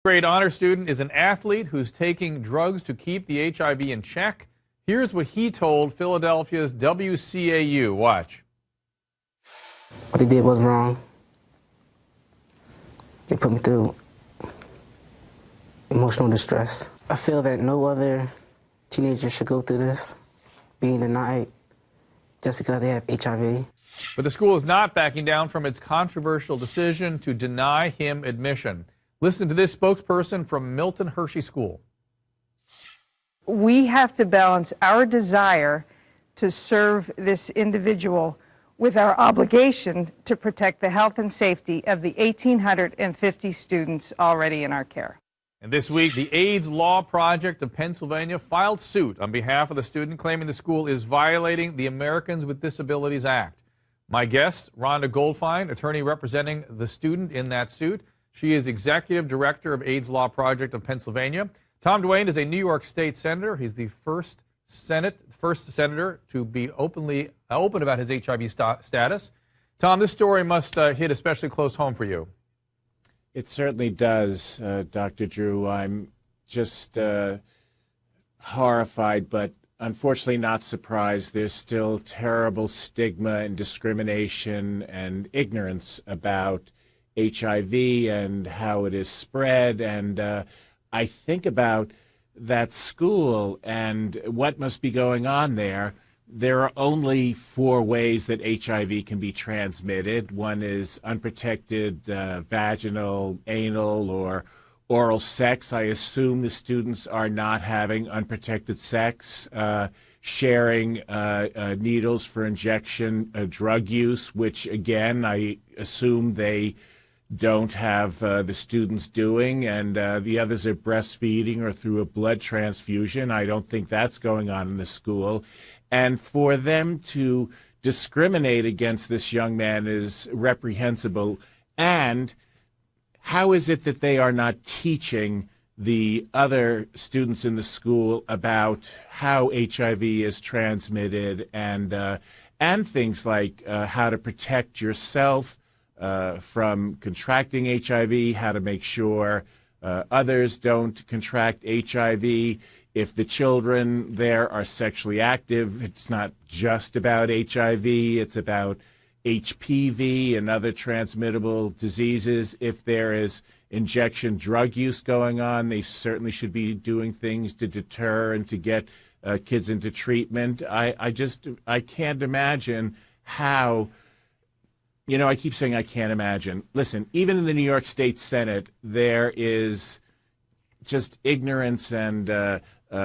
Grade honor student is an athlete who's taking drugs to keep the HIV in check. Here's what he told Philadelphia's WCAU. Watch. What he did was wrong. It put me through emotional distress. I feel that no other teenager should go through this, being denied just because they have HIV. But the school is not backing down from its controversial decision to deny him admission. Listen to this spokesperson from Milton Hershey School. We have to balance our desire to serve this individual with our obligation to protect the health and safety of the 1,850 students already in our care. And this week, the AIDS Law Project of Pennsylvania filed suit on behalf of the student, claiming the school is violating the Americans with Disabilities Act. My guest, Rhonda Goldfein, attorney representing the student in that suit. She is executive director of AIDS Law Project of Pennsylvania. Tom Duane is a New York State senator. He's the first senator to be open about his HIV status. Tom, this story must hit especially close home for you. It certainly does, Dr. Drew. I'm just horrified, but unfortunately not surprised. There's still terrible stigma and discrimination and ignorance about HIV and how it is spread. And I think about that school and what must be going on there. There are only 4 ways that HIV can be transmitted. One is unprotected vaginal, anal, or oral sex. I assume the students are not having unprotected sex, sharing needles for injection, drug use, which, again, I assume they don't have the students doing, and the others are breastfeeding or through a blood transfusion. I don't think that's going on in the school. And for them to discriminate against this young man is reprehensible. And how is it that they are not teaching the other students in the school about how HIV is transmitted and things like how to protect yourself from contracting HIV, how to make sure others don't contract HIV. If the children there are sexually active, it's not just about HIV, it's about HPV and other transmittable diseases. If there is injection drug use going on, they certainly should be doing things to deter and to get kids into treatment. I can't imagine how. You know, I keep saying I can't imagine. Listen, even in the New York State Senate, there is just ignorance and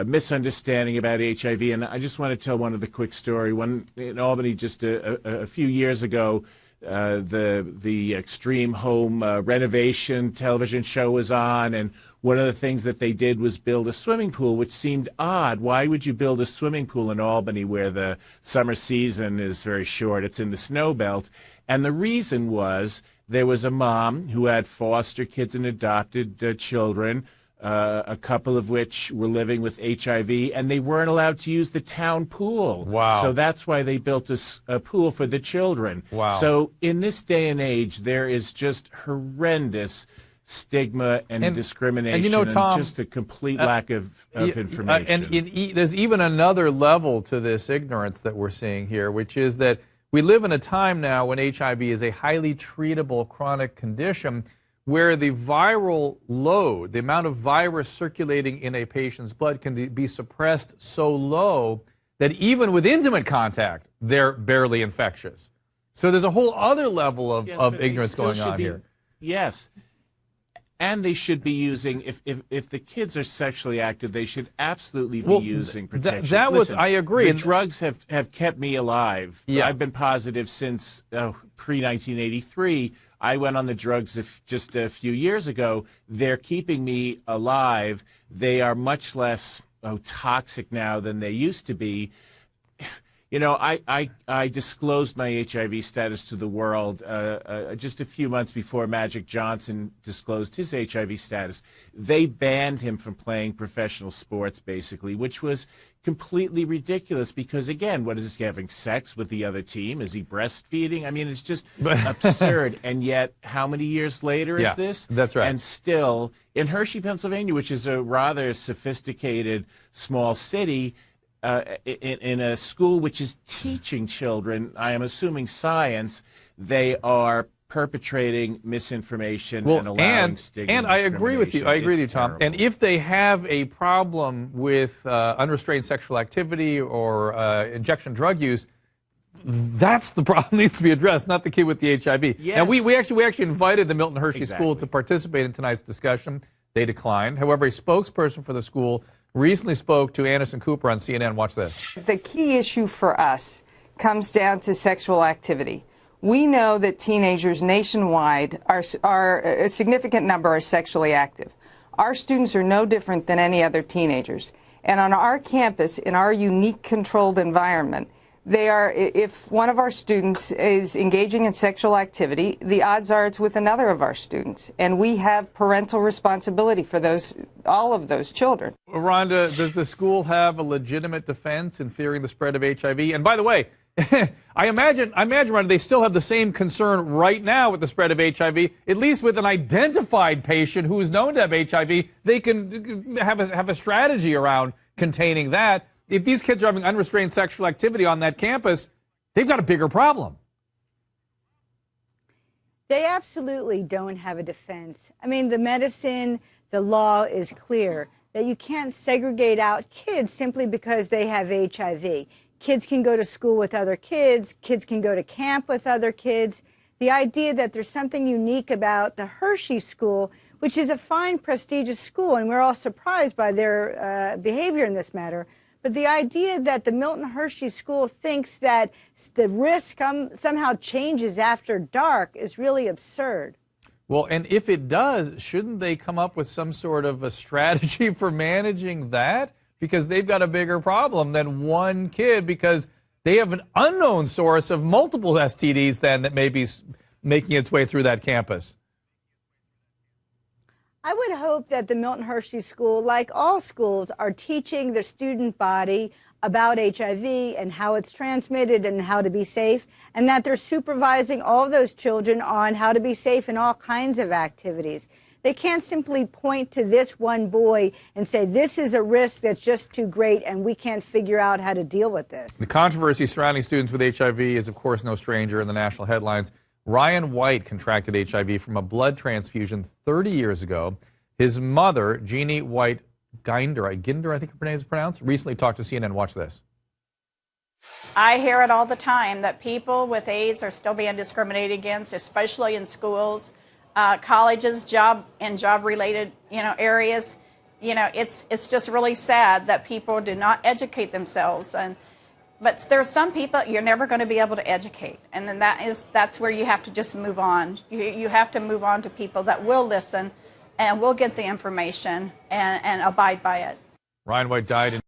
misunderstanding about HIV. And I just want to tell one other quick story. One in Albany just a few years ago, the Extreme Home Renovation television show was on, and one of the things that they did was build a swimming pool, which seemed odd. Why would you build a swimming pool in Albany where the summer season is very short? It's in the snow belt. And the reason was there was a mom who had foster kids and adopted children, a couple of which were living with HIV, and they weren't allowed to use the town pool. Wow. So that's why they built a pool for the children. Wow. So in this day and age, there is just horrendous stigma and discrimination, and you know, Tom, and just a complete lack of information. And there's even another level to this ignorance that we're seeing here, which is that we live in a time now when HIV is a highly treatable chronic condition where the viral load, the amount of virus circulating in a patient's blood can be suppressed so low that even with intimate contact, they're barely infectious. So there's a whole other level of ignorance going on here. Yes. And they should be using, if the kids are sexually active, they should absolutely be using protection. Listen, I agree. The drugs have kept me alive. Yeah. I've been positive since pre-1983. I went on the drugs just a few years ago. They're keeping me alive. They are much less toxic now than they used to be. You know, I disclosed my HIV status to the world just a few months before Magic Johnson disclosed his HIV status. They banned him from playing professional sports, basically, which was completely ridiculous because, again, what is he having sex with the other team? Is he breastfeeding? I mean, it's just absurd. And yet, how many years later is this? That's right. And still, in Hershey, Pennsylvania, which is a rather sophisticated small city, in a school which is teaching children, I am assuming science, they are perpetrating misinformation and allowing stigma. And I agree with you. I agree with you, Tom. And if they have a problem with unrestrained sexual activity or injection drug use, that's the problem that needs to be addressed, not the kid with the HIV. Yes. Now, we actually invited the Milton Hershey School to participate in tonight's discussion. They declined. However, a spokesperson for the school recently spoke to Anderson Cooper on CNN. Watch this. The key issue for us comes down to sexual activity. We know that teenagers nationwide are a significant number are sexually active. Our students are no different than any other teenagers. And on our campus, in our unique controlled environment, they are, if one of our students is engaging in sexual activity, the odds are it's with another of our students. And we have parental responsibility for all of those children. Rhonda, does the school have a legitimate defense in fearing the spread of HIV? And by the way, I imagine, Rhonda, they still have the same concern right now with the spread of HIV. At least with an identified patient who is known to have HIV, they can have a strategy around containing that. If these kids are having unrestrained sexual activity on that campus, they've got a bigger problem. They absolutely don't have a defense. I mean, the medicine, the law is clear that you can't segregate out kids simply because they have HIV. Kids can go to school with other kids. Kids can go to camp with other kids. The idea that there's something unique about the Hershey School, which is a fine, prestigious school, and we're all surprised by their behavior in this matter. But the idea that the Milton Hershey School thinks that the risk somehow changes after dark is really absurd. Well, and if it does, shouldn't they come up with some sort of a strategy for managing that? Because they've got a bigger problem than one kid, because they have an unknown source of multiple STDs then that may be making its way through that campus. I would hope that the Milton Hershey School, like all schools, are teaching their student body about HIV and how it's transmitted and how to be safe, and that they're supervising all those children on how to be safe in all kinds of activities. They can't simply point to this one boy and say, this is a risk that's just too great and we can't figure out how to deal with this. The controversy surrounding students with HIV is, of course, no stranger in the national headlines. Ryan White contracted HIV from a blood transfusion 30 years ago. His mother, Jeannie White Ginder, I think her name is pronounced, recently talked to CNN. Watch this. I hear it all the time that people with AIDS are still being discriminated against, especially in schools, colleges, job-related, areas. It's just really sad that people do not educate themselves. But there's some people you're never going to be able to educate, and then that's where you have to just move on. You have to move on to people that will listen and will get the information and abide by it. Ryan White died in